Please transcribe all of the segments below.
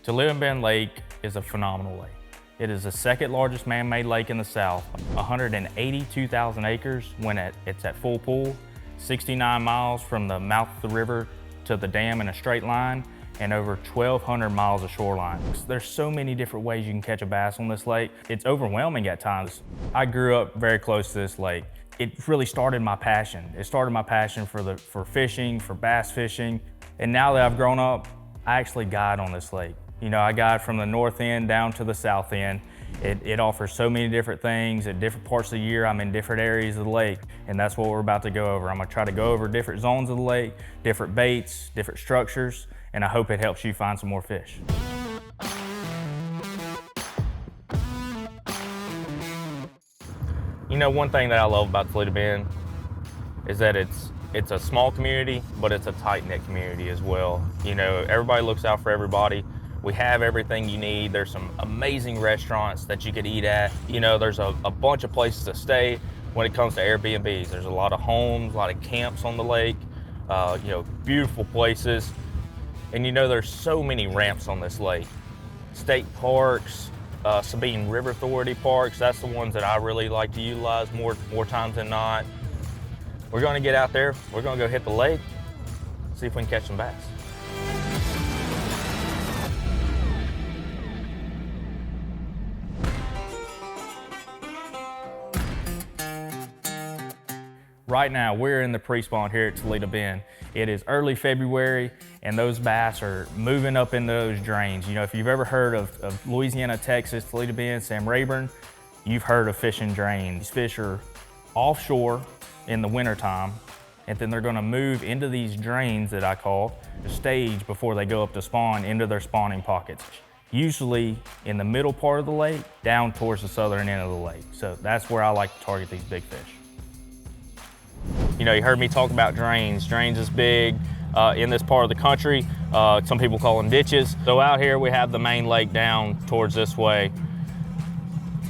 Toledo Bend Lake is a phenomenal lake. It is the second largest man-made lake in the South, 182,000 acres when it's at full pool, 69 miles from the mouth of the river to the dam in a straight line, and over 1,200 miles of shoreline. There's so many different ways you can catch a bass on this lake. It's overwhelming at times. I grew up very close to this lake. It really started my passion. It started my passion for fishing, for bass fishing. And now that I've grown up, I actually guide on this lake. You know, I guide from the north end down to the south end. It offers so many different things. At different parts of the year, I'm in different areas of the lake, and that's what we're about to go over. I'm gonna try to go over different zones of the lake, different baits, different structures, and I hope it helps you find some more fish. You know, one thing that I love about Toledo Bend is that it's a small community, but it's a tight-knit community as well. You know, everybody looks out for everybody. We have everything you need. There's some amazing restaurants that you could eat at. You know, there's a bunch of places to stay when it comes to Airbnbs. There's a lot of homes, a lot of camps on the lake, you know, beautiful places. And you know, there's so many ramps on this lake. State parks, Sabine River Authority parks, that's the ones that I really like to utilize more times than not. We're gonna get out there, we're gonna go hit the lake, see if we can catch some bass. Right now, we're in the Prespawn here at Toledo Bend. It is early February, and those bass are moving up into those drains. You know, if you've ever heard of Louisiana, Texas, Toledo Bend, Sam Rayburn, you've heard of fishing drains. These fish are offshore in the wintertime, and then they're gonna move into these drains that I call the stage before they go up to spawn into their spawning pockets. Usually in the middle part of the lake, down towards the southern end of the lake. So that's where I like to target these big fish. You know, you heard me talk about drains. Drains is big in this part of the country. Some people call them ditches. So out here we have the main lake down towards this way,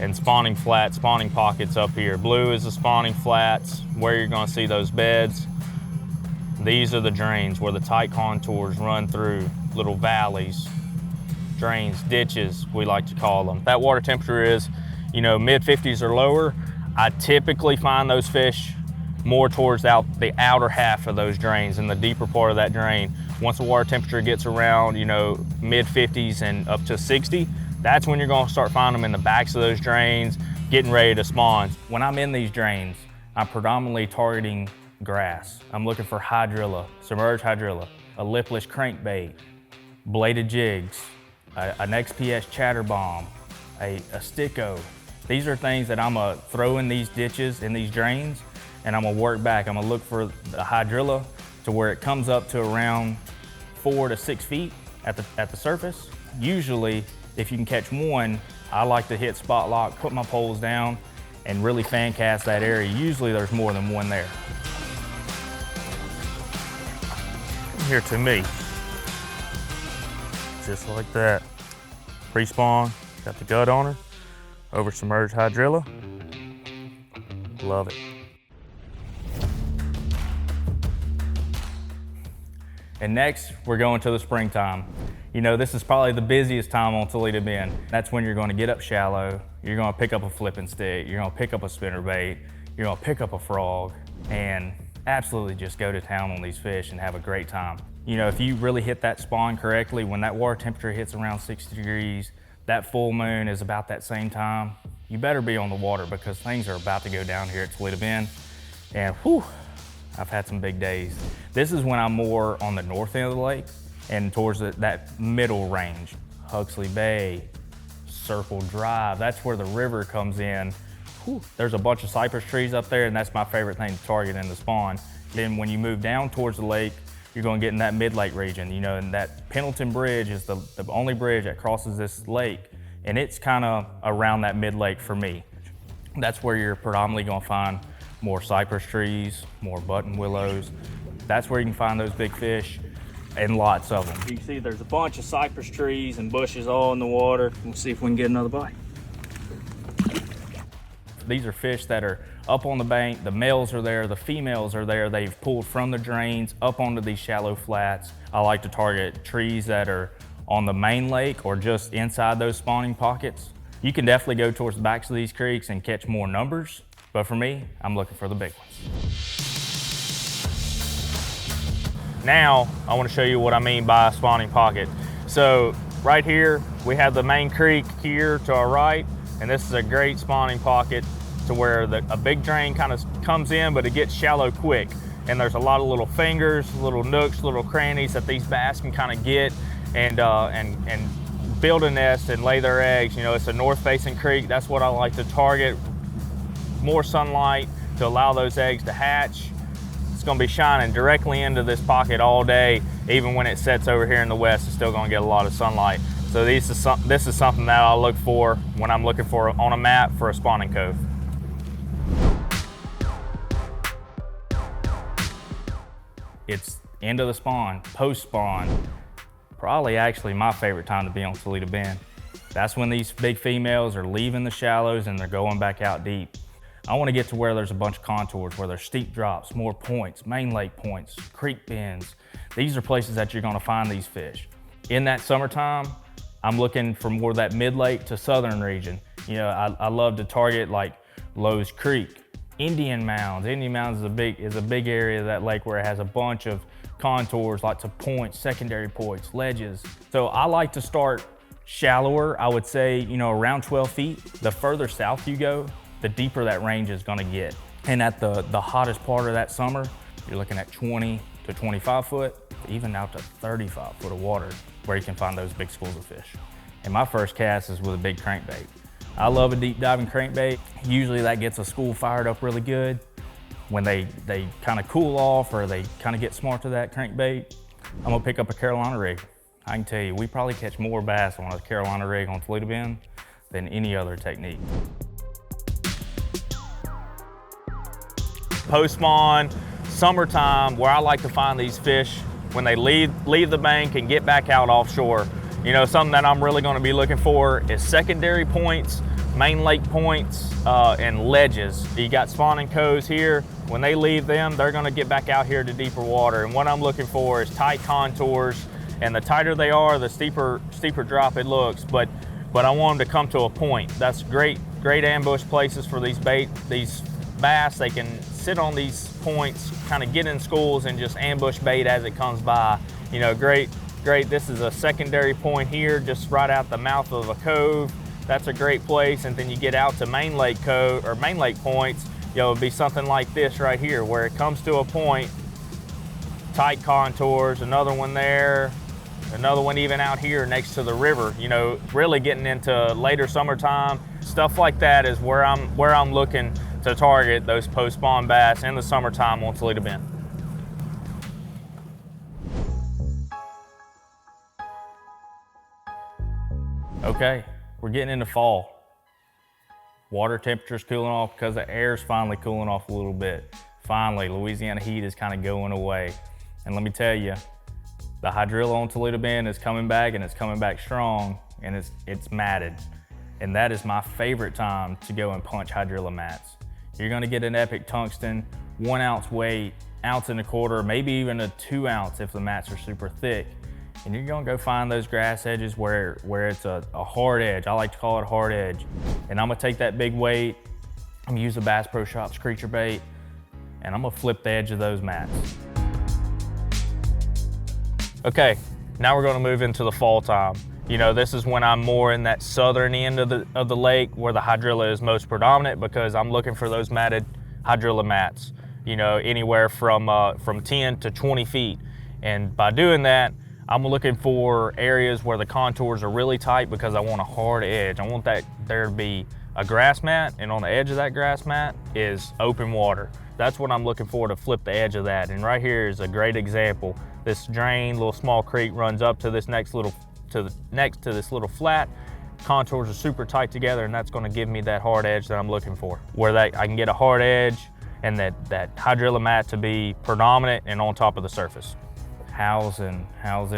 and spawning flats, spawning pockets up here. Blue is the spawning flats, where you're gonna see those beds. These are the drains where the tight contours run through, little valleys, drains, ditches, we like to call them. That water temperature is, you know, mid-50s or lower. I typically find those fish more towards the outer half of those drains, in the deeper part of that drain. Once the water temperature gets around, you know, mid-50s and up to 60, that's when you're gonna start finding them in the backs of those drains, getting ready to spawn. When I'm in these drains, I'm predominantly targeting grass. I'm looking for hydrilla, submerged hydrilla, a lipless crankbait, bladed jigs, an XPS chatterbomb, a sticko. These are things that I'm gonna throw in these ditches, in these drains, and I'm gonna work back. I'm gonna look for the hydrilla to where it comes up to around 4 to 6 feet at the surface. Usually, if you can catch one, I like to hit spot lock, put my poles down, and really fan cast that area. Usually there's more than one there. Here to me, just like that. Prespawn, got the gut on her, over submerged hydrilla. Love it. And next, we're going to the springtime. You know, this is probably the busiest time on Toledo Bend. That's when you're gonna get up shallow, you're gonna pick up a flipping stick, you're gonna pick up a spinnerbait, you're gonna pick up a frog, and absolutely just go to town on these fish and have a great time. You know, if you really hit that spawn correctly, when that water temperature hits around 60 degrees, that full moon is about that same time, you better be on the water because things are about to go down here at Toledo Bend. And whew, I've had some big days. This is when I'm more on the north end of the lake and towards that middle range. Huxley Bay, Circle Drive, that's where the river comes in. Whew. There's a bunch of cypress trees up there, and that's my favorite thing to target in the spawn. Then when you move down towards the lake, you're gonna get in that mid-lake region, you know, and that Pendleton Bridge is the only bridge that crosses this lake, and it's kind of around that mid-lake for me. That's where you're predominantly gonna find more cypress trees, more button willows. That's where you can find those big fish, and lots of them. You can see there's a bunch of cypress trees and bushes all in the water. We'll see if we can get another bite. These are fish that are up on the bank. The males are there, the females are there. They've pulled from the drains up onto these shallow flats. I like to target trees that are on the main lake or just inside those spawning pockets, you can definitely go towards the backs of these creeks and catch more numbers. But for me, I'm looking for the big ones. Now, I want to show you what I mean by a spawning pocket. So right here, we have the main creek here to our right, and this is a great spawning pocket to where a big drain kind of comes in, but it gets shallow quick. And there's a lot of little fingers, little nooks, little crannies that these bass can kind of get and build a nest and lay their eggs. You know, it's a north-facing creek. That's what I like to target. More sunlight to allow those eggs to hatch. It's gonna be shining directly into this pocket all day. Even when it sets over here in the west, it's still gonna get a lot of sunlight. So this is something that I look for when I'm looking for on a map for a spawning cove. It's end of the spawn, post spawn. Probably actually my favorite time to be on Toledo Bend. That's when these big females are leaving the shallows and they're going back out deep. I want to get to where there's a bunch of contours, where there's steep drops, more points, main lake points, creek bends. These are places that you're going to find these fish. In that summertime, I'm looking for more of that mid-lake to southern region. You know, I love to target like Lowe's Creek, Indian Mounds. Indian Mounds is a big area of that lake where it has a bunch of contours, lots of points, secondary points, ledges. So I like to start shallower. I would say, you know, around 12 feet. The further south you go, the deeper that range is gonna get. And at the hottest part of that summer, you're looking at 20 to 25 foot, even out to 35 foot of water where you can find those big schools of fish. And my first cast is with a big crankbait. I love a deep diving crankbait. Usually that gets a school fired up really good. When they kind of cool off or they kind of get smart to that crankbait, I'm gonna pick up a Carolina rig. I can tell you, we probably catch more bass on a Carolina rig on Toledo Bend than any other technique. Post-spawn, summertime, where I like to find these fish when they leave the bank and get back out offshore. You know, something that I'm really gonna be looking for is secondary points, main lake points, and ledges. You got spawning coves here. When they leave them, they're gonna get back out here to deeper water. And what I'm looking for is tight contours, and the tighter they are, the steeper drop it looks. But I want them to come to a point. That's great ambush places for these bass. They can sit on these points, kind of get in schools and just ambush bait as it comes by. You know, great. This is a secondary point here, just right out the mouth of a cove. That's a great place. And then you get out to main lake cove or main lake points. You know, it'd be something like this right here, where it comes to a point, tight contours, another one there, another one even out here next to the river. You know, really getting into later summertime, stuff like that is where I'm looking to target those post-spawn bass in the summertime on Toledo Bend. Okay, we're getting into fall. Water temperature's cooling off because the air's finally cooling off a little bit. Finally, Louisiana heat is kind of going away. And let me tell you, the hydrilla on Toledo Bend is coming back, and it's coming back strong, and it's matted. And that is my favorite time to go and punch hydrilla mats. You're gonna get an epic tungsten, 1 ounce weight, 1.25 ounces, maybe even a 2 ounce if the mats are super thick. And you're gonna go find those grass edges where it's a hard edge. I like to call it a hard edge. And I'm gonna take that big weight, I'm gonna use a Bass Pro Shops creature bait, and I'm gonna flip the edge of those mats. Okay, now we're gonna move into the fall time. You know, this is when I'm more in that southern end of the lake where the hydrilla is most predominant, because I'm looking for those matted hydrilla mats, you know, anywhere from 10 to 20 feet. And by doing that, I'm looking for areas where the contours are really tight because I want a hard edge. I want there to be a grass mat, and on the edge of that grass mat is open water. That's what I'm looking for to flip the edge of that. And right here is a great example. This drain, little small creek, runs up to this next to this little flat. Contours are super tight together, and that's gonna give me that hard edge that I'm looking for, where I can get a hard edge and that hydrilla mat to be predominant and on top of the surface. Housing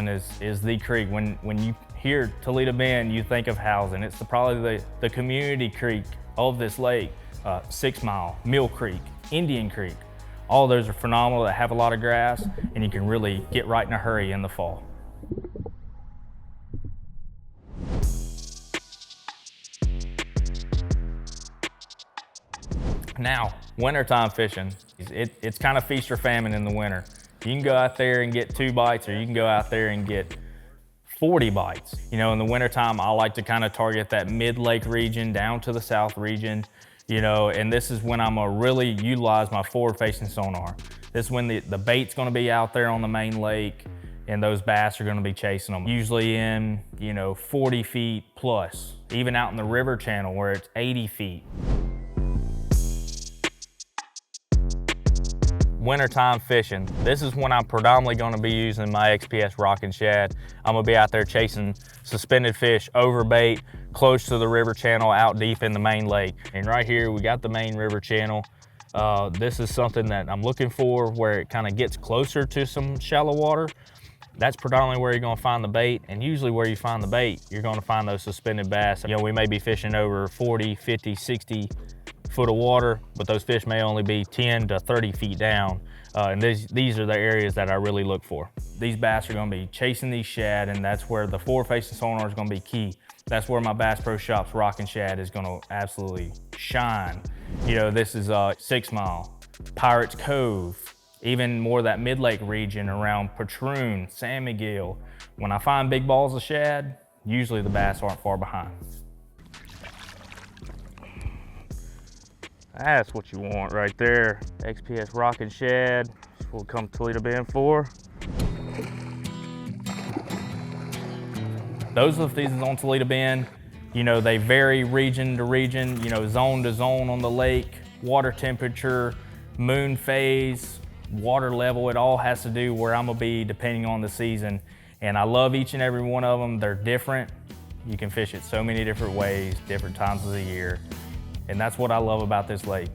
is the creek. When you hear Toledo Bend, you think of housing. It's probably the community creek of this lake. 6 Mile, Mill Creek, Indian Creek. All those are phenomenal, that have a lot of grass, and you can really get right in a hurry in the fall. Now, wintertime fishing, it's kind of feast or famine in the winter. You can go out there and get 2 bites, or you can go out there and get 40 bites. You know, in the wintertime, I like to kind of target that mid-lake region down to the south region, you know, and this is when I'm gonna really utilize my forward-facing sonar. This is when the bait's gonna be out there on the main lake, and those bass are gonna be chasing them. Usually in, you know, 40 feet plus, even out in the river channel where it's 80 feet. Wintertime fishing. This is when I'm predominantly gonna be using my XPS rocking shad. I'm gonna be out there chasing suspended fish over bait, close to the river channel, out deep in the main lake. And right here, we got the main river channel. This is something that I'm looking for where it kind of gets closer to some shallow water. That's predominantly where you're gonna find the bait, and usually where you find the bait, you're gonna find those suspended bass. You know, we may be fishing over 40, 50, 60 foot of water, but those fish may only be 10 to 30 feet down. And these are the areas that I really look for. These bass are gonna be chasing these shad, and that's where the forward-facing sonar is gonna be key. That's where my Bass Pro Shops rocking shad is gonna absolutely shine. You know, this is 6 Mile, Pirates Cove, even more that mid-lake region around Patroon, San Miguel. When I find big balls of shad, usually the bass aren't far behind. That's what you want right there. XPS rocking shad. That's what we'll come to Toledo Bend for. Those lift seasons on Toledo Bend, you know, they vary region to region, you know, zone to zone on the lake, water temperature, moon phase, water level. It all has to do where I'm gonna be depending on the season. And I love each and every one of them. They're different. You can fish it so many different ways, different times of the year. And that's what I love about this lake.